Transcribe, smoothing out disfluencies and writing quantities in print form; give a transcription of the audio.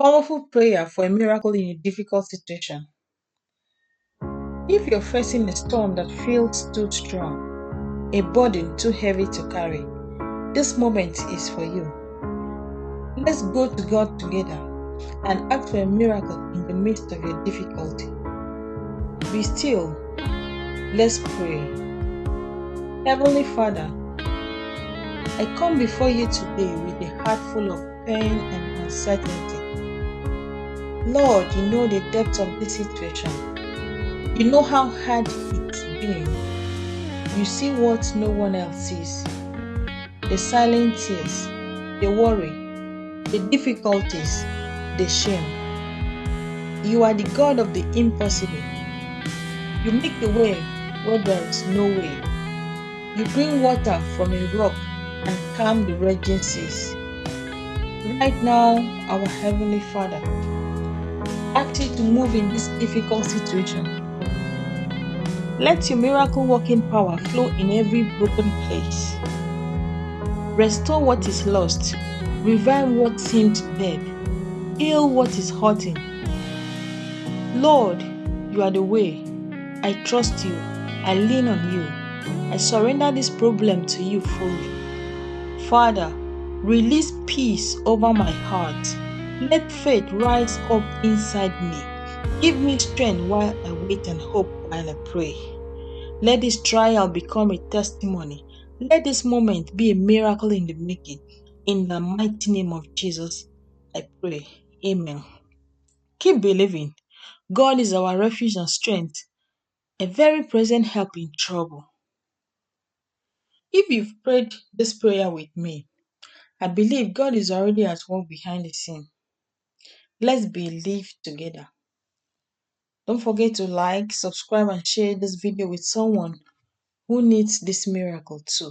Powerful prayer for a miracle in a difficult situation. If you're facing a storm that feels too strong, a burden too heavy to carry, this moment is for you. Let's go to God together and ask for a miracle in the midst of your difficulty. Be still. Let's pray. Heavenly Father, I come before you today with a heart full of pain and uncertainty. Lord, you know the depth of this situation. You know how hard it's been. You see what no one else sees. The silent tears, the worry, the difficulties, the shame. You are the God of the impossible. You make the way where there is no way. You bring water from a rock and calm the raging seas. Right now, our Heavenly Father, ask you to move in this difficult situation. Let your miracle working power flow in every broken place. Restore what is lost, revive what seemed dead, heal what is hurting. Lord, you are the way. I trust you. I lean on you. I surrender this problem to you fully. Father, release peace over my heart. Let faith rise up inside me. Give me strength while I wait and hope while I pray. Let this trial become a testimony. Let this moment be a miracle in the making. In the mighty name of Jesus, I pray. Amen. Keep believing. God is our refuge and strength, a very present help in trouble. If you've prayed this prayer with me, I believe God is already at work behind the scene. Let's believe together. Don't forget to like, subscribe, and share this video with someone who needs this miracle too.